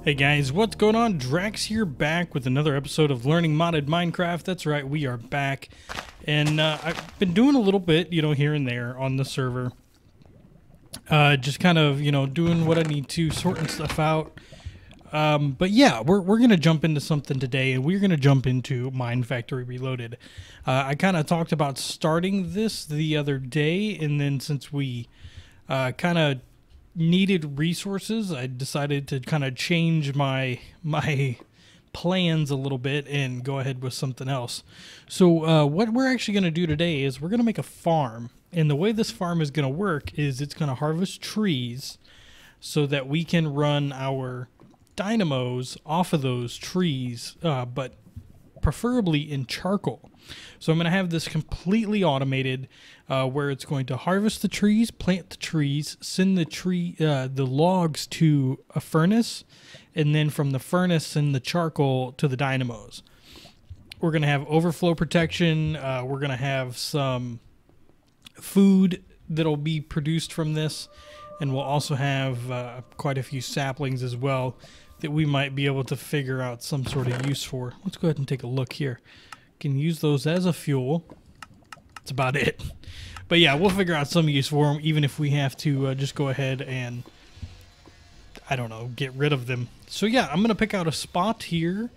Hey guys, what's going on? Draax here, back with another episode of Learning Modded Minecraft. That's right, we are back. And I've been doing a little bit, here and there on the server. Just kind of, doing what I need to, sorting stuff out. But yeah, we're going to jump into something today, and we're going to jump into Minefactory Reloaded. I kind of talked about starting this the other day, and then since we kind of needed resources, I decided to kind of change my plans a little bit and go ahead with something else. So what we're actually going to do today is we're going to make a farm, and the way this farm is going to work is it's going to harvest trees so that we can run our dynamos off of those trees, but preferably in charcoal. So I'm going to have this completely automated, where it's going to harvest the trees, plant the trees, send the logs to a furnace, and then from the furnace send the charcoal to the dynamos. We're going to have overflow protection. We're going to have some food that'll be produced from this, and we'll also have quite a few saplings as well that we might be able to figure out some sort of use for. Let's go ahead and take a look here. Can use those as a fuel. That's about it. But yeah, we'll figure out some use for them, even if we have to just go ahead and, I don't know, get rid of them. So yeah, I'm going to pick out a spot here.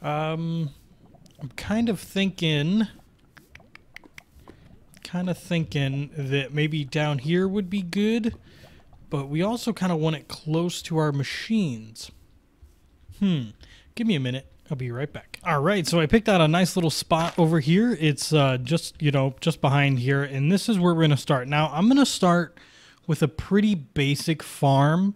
I'm kind of thinking that maybe down here would be good, but we also kind of want it close to our machines. Give me a minute. I'll be right back. All right, so I picked out a nice little spot over here. It's just behind here, and this is where we're going to start. Now, I'm going to start with a pretty basic farm,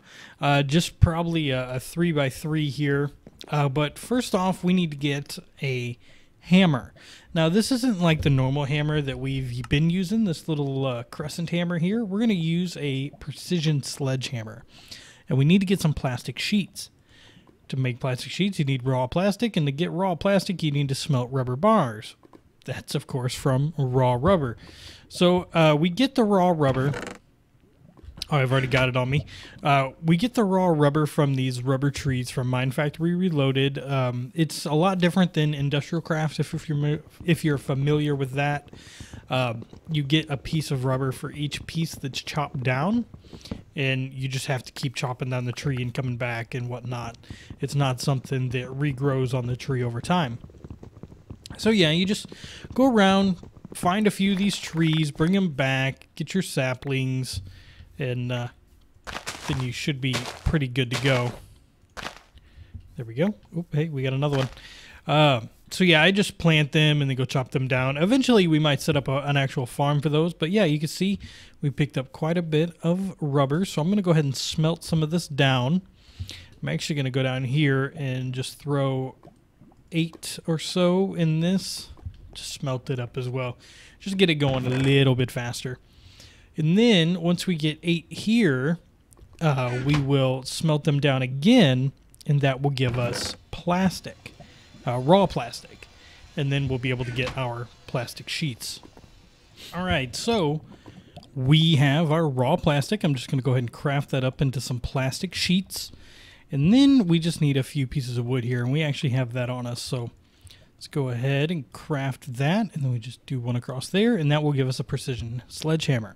just probably a 3x3 here. But first off, we need to get a hammer. Now, this isn't like the normal hammer that we've been using, this little crescent hammer here. We're going to use a precision sledgehammer, and we need to get some plastic sheets. To make plastic sheets, you need raw plastic, and to get raw plastic, you need to smelt rubber bars. That's, of course, from raw rubber. So we get the raw rubber. Oh, I've already got it on me. We get the raw rubber from these rubber trees from Minefactory Reloaded. It's a lot different than Industrial Craft, if you're familiar with that. You get a piece of rubber for each piece that's chopped down, and you just have to keep chopping down the tree and coming back and whatnot. It's not something that regrows on the tree over time. So yeah, you just go around, find a few of these trees, bring them back, get your saplings, and then you should be pretty good to go. There we go. Oop, hey, we got another one. So yeah, I just plant them and then go chop them down. Eventually, we might set up an actual farm for those. But yeah, you can see we picked up quite a bit of rubber. So I'm going to go ahead and smelt some of this down. I'm actually going to go down here and just throw 8 or so in this. Just smelt it up as well. Just get it going a little bit faster. And then once we get 8 here, we will smelt them down again, and that will give us plastic. Raw plastic, and then we'll be able to get our plastic sheets. All right, so we have our raw plastic. I'm just going to go ahead and craft that up into some plastic sheets, and then we just need a few pieces of wood here, and we actually have that on us. So let's go ahead and craft that, and then we just do one across there, and that will give us a precision sledgehammer.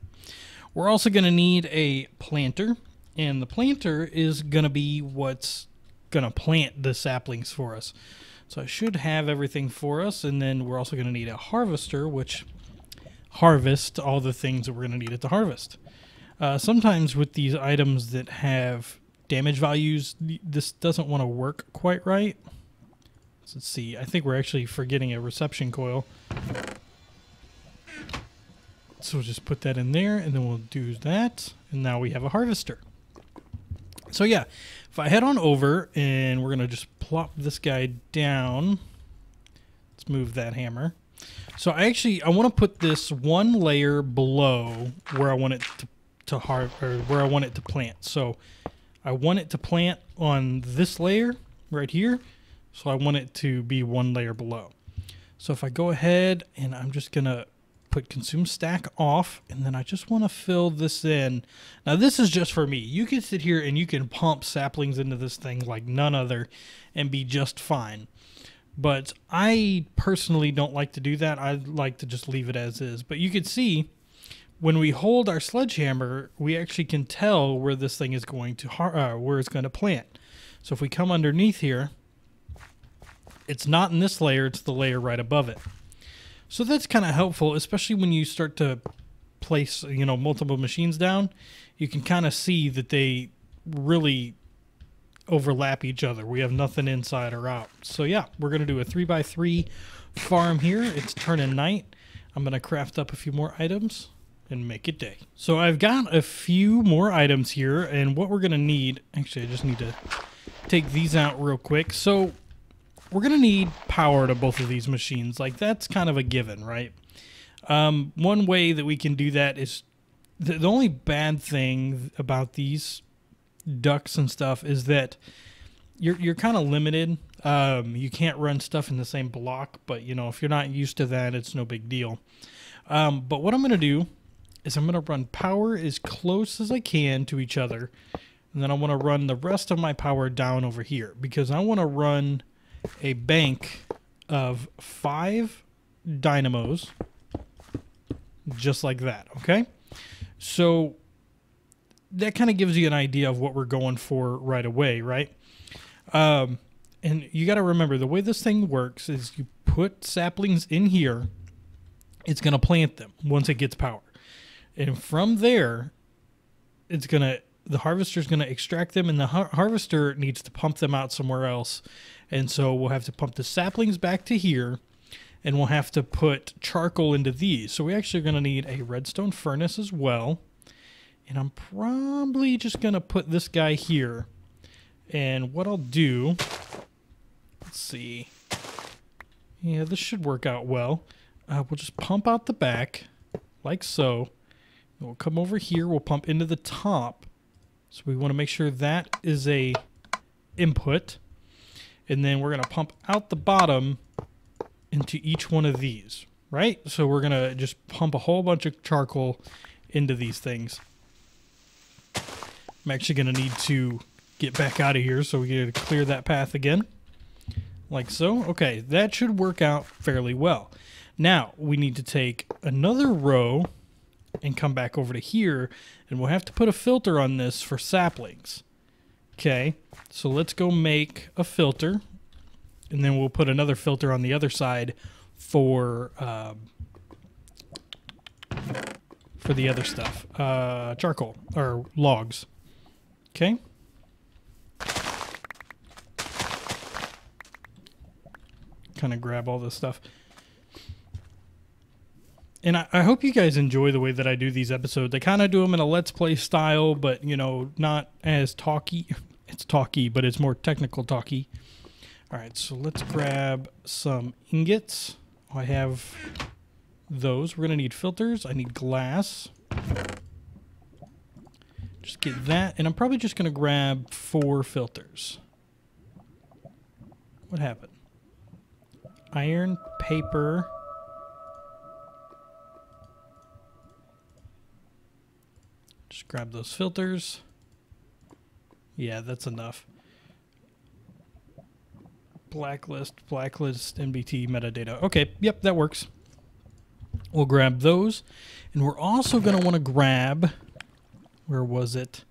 We're also going to need a planter, and the planter is going to be what's going to plant the saplings for us. So I should have everything for us, and then we're also going to need a harvester, which harvests all the things that we're going to need it to harvest. Sometimes with these items that have damage values, this doesn't want to work quite right. So let's see. I think we're actually forgetting a reception coil. So we'll just put that in there, and then we'll do that, and now we have a harvester. So yeah, if I head on over, and we're going to just plop this guy down. Let's move that hammer. So I want to put this one layer below where I want it to where I want it to plant. So I want it to plant on this layer right here. So I want it to be one layer below. So if I go ahead and I'm just going to put consume stack off, and then I just want to fill this in. Now this is just for me. You can sit here and you can pump saplings into this thing like none other and be just fine. But I personally don't like to do that. I like to just leave it as is. But you can see when we hold our sledgehammer, we actually can tell where this thing is going to, where it's going to plant. So if we come underneath here, it's not in this layer, it's the layer right above it. So that's kind of helpful, especially when you start to place, you know, multiple machines down. You can kind of see that they really overlap each other. We have nothing inside or out. So yeah, we're going to do a 3x3 farm here. It's turning night. I'm going to craft up a few more items and make it day. So I've got a few more items here, and what we're going to need, actually I just need to take these out real quick. So we're going to need power to both of these machines. Like, that's kind of a given, right? One way that we can do that is, the only bad thing about these ducts and stuff is that you're kind of limited. You can't run stuff in the same block, but, you know, if you're not used to that, it's no big deal. But what I'm going to do is I'm going to run power as close as I can to each other, and then I want to run the rest of my power down over here, because I want to run a bank of 5 dynamos just like that. Okay, so that kind of gives you an idea of what we're going for right away, right? And you got to remember, the way this thing works is you put saplings in here, it's going to plant them once it gets power, and from there it's going to, the harvester is going to extract them, and the harvester needs to pump them out somewhere else. And so we'll have to pump the saplings back to here, and we'll have to put charcoal into these. So we actually are going to need a redstone furnace as well. And I'm probably just going to put this guy here. And what I'll do, let's see. Yeah, this should work out well. We'll just pump out the back like so. And we'll come over here. We'll pump into the top. So we want to make sure that is a input. And then we're going to pump out the bottom into each one of these, right? So we're going to just pump a whole bunch of charcoal into these things. I'm actually going to need to get back out of here, so we get to clear that path again. Like so. Okay, that should work out fairly well. Now, we need to take another row and come back over to here, and we'll have to put a filter on this for saplings. Okay, so let's go make a filter, and then we'll put another filter on the other side for the other stuff, charcoal or logs. Okay. Kind of grab all this stuff. And I hope you guys enjoy the way that I do these episodes. I kind of do them in a Let's Play style, but, you know, not as talky. It's talky, but it's more technical talky. All right, so let's grab some ingots. I have those. We're going to need filters. I need glass. Just get that. And I'm probably just going to grab 4 filters. What happened? Iron, paper. Just grab those filters. Yeah, that's enough. Blacklist, NBT, metadata. Okay, yep, that works. We'll grab those. And we're also going to want to grab, where was it?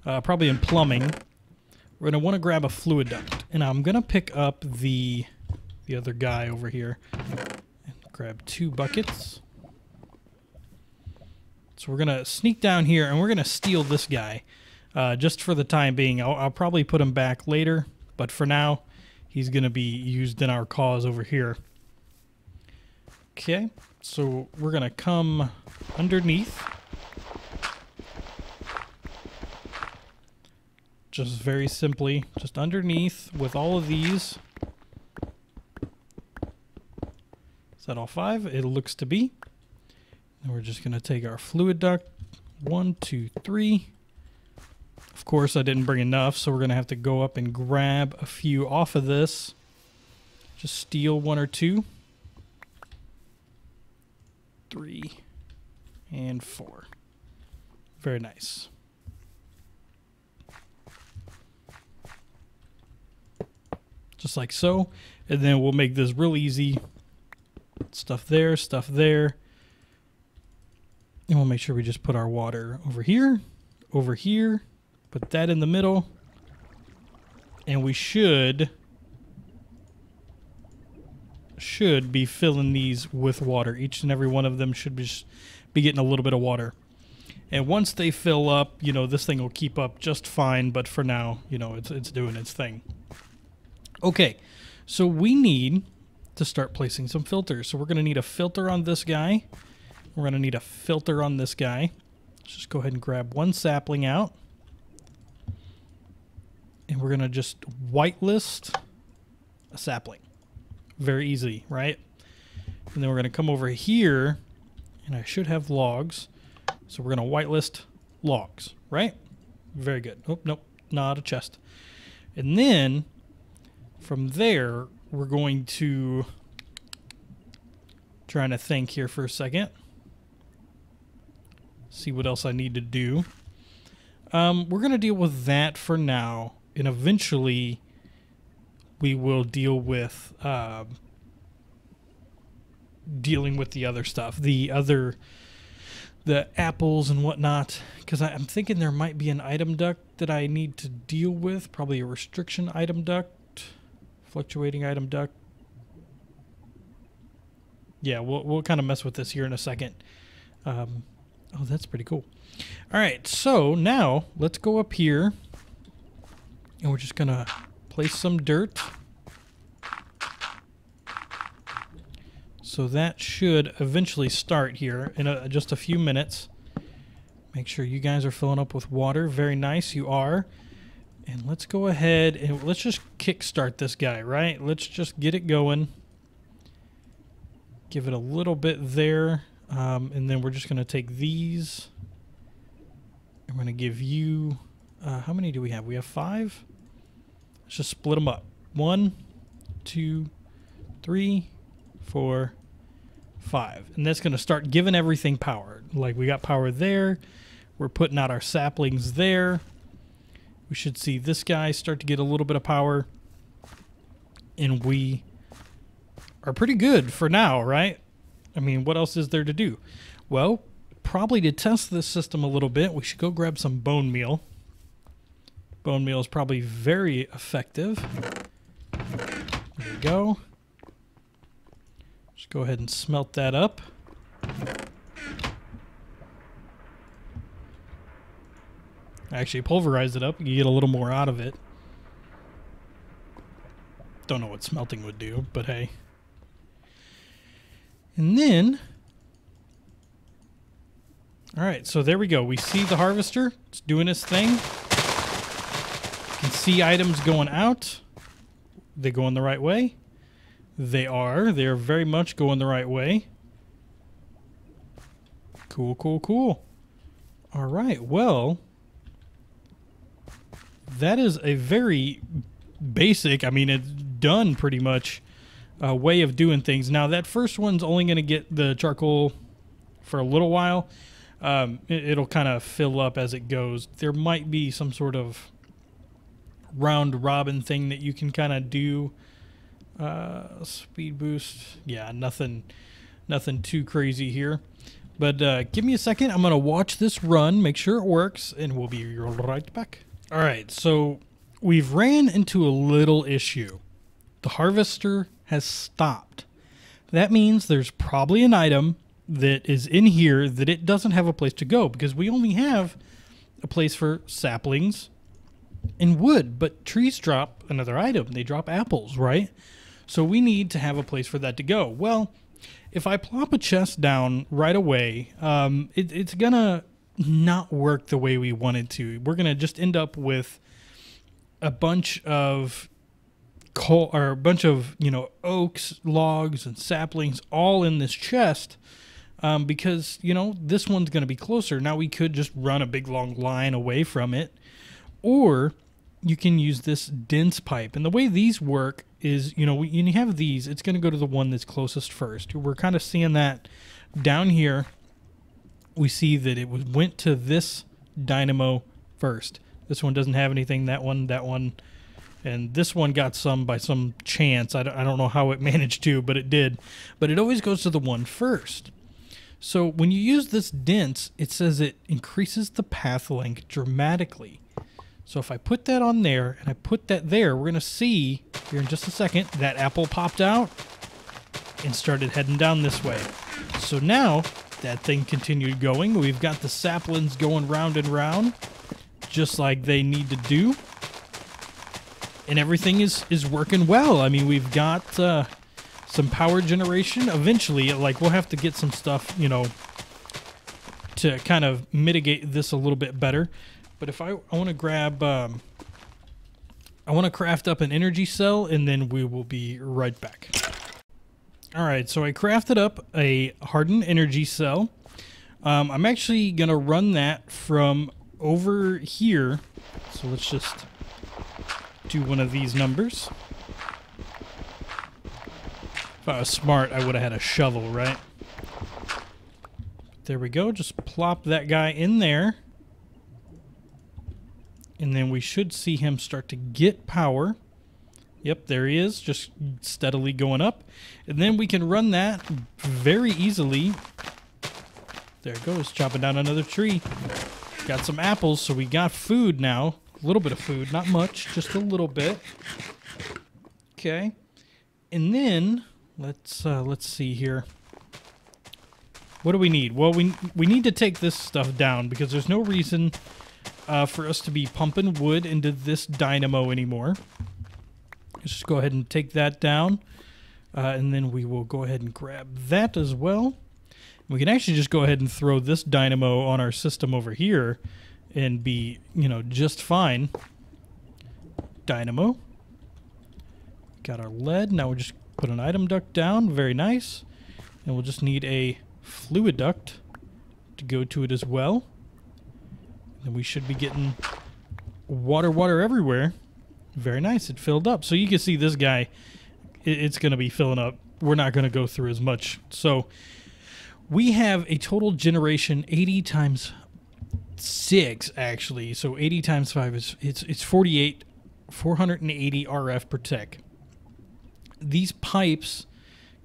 Probably in plumbing. We're going to want to grab a fluid duct. And I'm going to pick up the other guy over here. And grab 2 buckets. So we're going to sneak down here, and we're going to steal this guy. Just for the time being. I'll probably put him back later, but for now, he's going to be used in our cause over here. Okay, so we're going to come underneath. Just very simply, just underneath with all of these. Is that all 5? It looks to be. And we're just going to take our fluid duct. 1, 2, 3. Of course, I didn't bring enough, so we're going to have to go up and grab a few off of this. Just steal 1 or 2. 3, and 4. Very nice. Just like so. And then we'll make this real easy. Stuff there, stuff there. And we'll make sure we just put our water over here, put that in the middle. And we should be filling these with water. Each and every one of them should be getting a little bit of water. And once they fill up, you know, this thing will keep up just fine. But for now, you know, it's doing its thing. Okay, so we need to start placing some filters. So we're going to need a filter on this guy. We're going to need a filter on this guy. Let's just go ahead and grab one sapling out. And we're going to just whitelist a sapling. Very easy, right? And then we're going to come over here, and I should have logs. So we're going to whitelist logs, right? Very good. Oh, nope, not a chest. And then from there, we're going to, trying to think here for a second. See what else I need to do. We're going to deal with that for now. And eventually, we will deal with dealing with the other stuff. The apples and whatnot. Because I'm thinking there might be an item duct that I need to deal with. Probably a restriction item duct. Fluctuating item duct. Yeah, we'll kind of mess with this here in a second. Oh, that's pretty cool. All right, so now let's go up here. And we're just going to place some dirt. So that should eventually start here in just a few minutes. Make sure you guys are filling up with water. Very nice, you are. And let's go ahead and let's just kickstart this guy, right? Let's just get it going. Give it a little bit there. And then we're just going to take these. I'm going to give you... how many do we have? We have 5. Let's just split them up. 1, 2, 3, 4, 5. And that's going to start giving everything power. Like we got power there. We're putting out our saplings there. We should see this guy start to get a little bit of power. And we are pretty good for now, right? I mean, what else is there to do? Well, probably to test this system a little bit, we should go grab some bone meal. Bone meal is probably very effective. There we go. Just go ahead and smelt that up. Actually pulverize it up. You get a little more out of it. Don't know what smelting would do, but hey. And then, all right, so there we go. We see the harvester. It's doing its thing. You can see items going out. They going the right way. They are. They're very much going the right way. Cool, cool, cool. All right, well, that is a very basic, I mean, it's done pretty much, way of doing things. Now, that first one's only going to get the charcoal for a little while. It'll kind of fill up as it goes. There might be some sort of round robin thing that you can kind of do. Speed boost. Yeah, nothing too crazy here. But give me a second. I'm going to watch this run, make sure it works, and we'll be right back. All right, so we've ran into a little issue. The harvester has stopped. That means there's probably an item that is in here that it doesn't have a place to go because we only have a place for saplings and wood, but trees drop another item. They drop apples, right? So we need to have a place for that to go. Well, if I plop a chest down right away, it's gonna not work the way we want it to. We're gonna just end up with a bunch of coal, or a bunch of, you know, oaks, logs, and saplings all in this chest, because, you know, this one's gonna be closer. Now we could just run a big long line away from it, or you can use this dense pipe. And the way these work is, you know, when you have these, it's going to go to the one that's closest first. We're kind of seeing that down here, we see that it went to this dynamo first. This one doesn't have anything, that one, and this one got some by some chance. I don't know how it managed to, but it did. But it always goes to the one first. So when you use this dense, it says it increases the path length dramatically. So if I put that on there and I put that there, we're going to see here in just a second that apple popped out and started heading down this way. So now that thing continued going. We've got the saplings going round and round just like they need to do. And everything is working well. I mean, we've got some power generation. Eventually, like, we'll have to get some stuff, you know, to kind of mitigate this a little bit better. But if I want to grab, I want to craft up an energy cell, and then we will be right back. All right, so I crafted up a hardened energy cell. I'm actually going to run that from over here. So let's just do one of these numbers. If I was smart, I would have had a shovel, right? There we go. Just plop that guy in there. And then we should see him start to get power. Yep, there he is, just steadily going up. And then we can run that very easily. There it goes, chopping down another tree. Got some apples, so we got food now. A little bit of food, not much, just a little bit. Okay. And then, let's see here. What do we need? Well, we need to take this stuff down because there's no reason for us to be pumping wood into this dynamo anymore. Let's just go ahead and take that down. And then we will go ahead and grab that as well. We can actually just go ahead and throw this dynamo on our system over here and be, you know, just fine. Dynamo. Got our lead. Now we'll just put an item duct down. Very nice. And we'll just need a fluid duct to go to it as well. And we should be getting water everywhere. Very nice. It filled up. So you can see this guy, it's going to be filling up. We're not going to go through as much. So we have a total generation 80 times 6, actually. So 80 times 5 is it's 48, 480 RF per tick. These pipes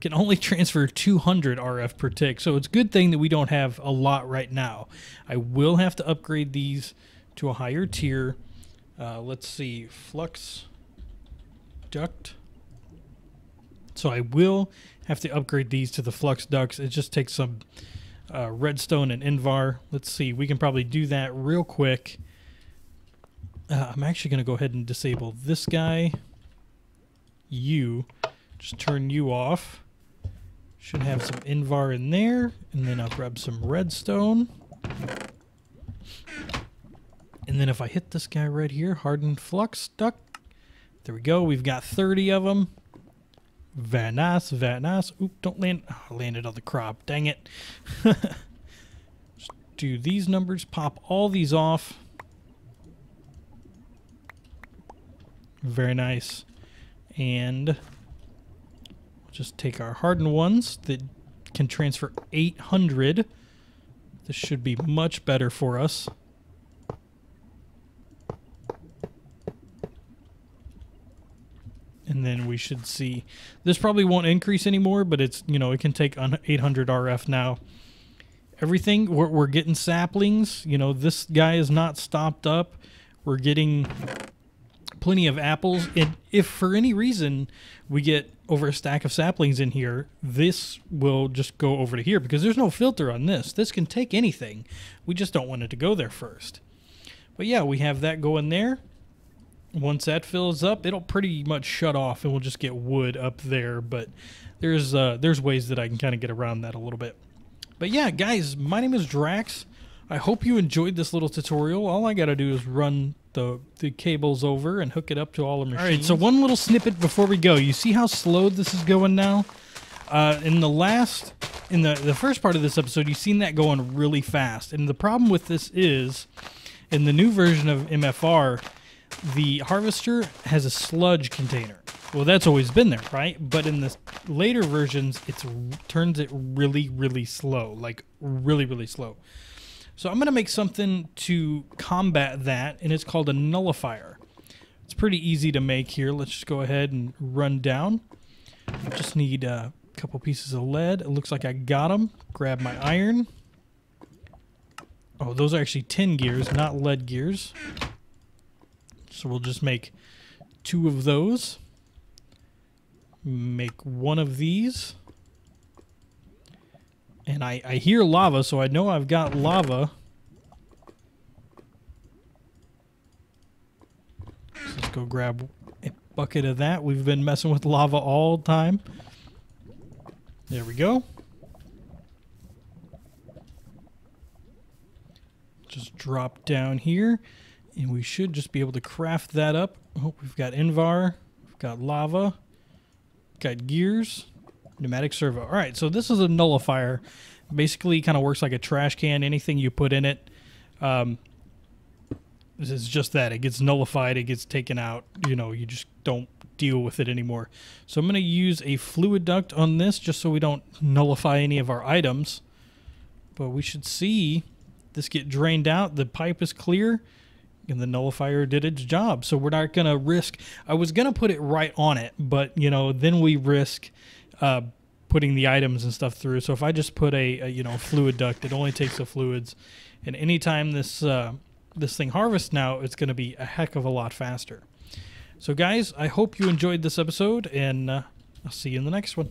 can only transfer 200 RF per tick. So it's a good thing that we don't have a lot right now. I will have to upgrade these to a higher tier. Let's see, flux duct. So I will have to upgrade these to the flux ducts. It just takes some redstone and invar. Let's see, we can probably do that real quick. I'm actually going to go ahead and disable this guy. You. Just turn you off. Should have some invar in there. And then I'll grab some redstone. And then if I hit this guy right here, hardened flux duct. There we go. We've got 30 of them. Very nice, very nice. Oop, don't land. Oh, I landed on the crop. Dang it. Just do these numbers. Pop all these off. Very nice. And we'll just take our hardened ones that can transfer 800. This should be much better for us. And then we should see, this probably won't increase anymore, but it's, you know, it can take 800 RF now. Everything, we're getting saplings. You know, this guy is not stopped up. We're getting plenty of apples. And if for any reason we get over a stack of saplings in here, this will just go over to here because there's no filter on this. This can take anything. We just don't want it to go there first. But yeah, we have that going there. Once that fills up, it'll pretty much shut off and we'll just get wood up there. But there's ways that I can kind of get around that a little bit. But yeah, guys, my name is Draax. I hope you enjoyed this little tutorial. All I got to do is run the cables over and hook it up to all the machines. All right, so one little snippet before we go. You see how slow this is going now? In the first part of this episode, you've seen that going really fast. And the problem with this is, in the new version of MFR, the harvester has a sludge container. Well, that's always been there, right? But in the later versions, it turns it really, really slow, like really, really slow. So I'm going to make something to combat that, and it's called a nullifier. It's pretty easy to make here. Let's just go ahead and run down. Just need a couple pieces of lead. It looks like I got them. Grab my iron. Oh, those are actually tin gears, not lead gears. So we'll just make 2 of those. Make 1 of these. And I hear lava, so I know I've got lava. So let's go grab a bucket of that. We've been messing with lava all the time. There we go. Just drop down here, and we should just be able to craft that up. Oh, we've got Invar, we've got lava, got gears, pneumatic servo. All right, so this is a nullifier. Basically, kind of works like a trash can. Anything you put in it, this is just that. It gets nullified, it gets taken out. You know, you just don't deal with it anymore. So I'm going to use a fluid duct on this just so we don't nullify any of our items. But we should see this get drained out. The pipe is clear, and the nullifier did its job. So we're not going to risk. I was going to put it right on it, but you know, then we risk putting the items and stuff through. So if I just put a you know, fluid duct, it only takes the fluids, and anytime this this thing harvests now, it's going to be a heck of a lot faster. So guys, I hope you enjoyed this episode, and I'll see you in the next one.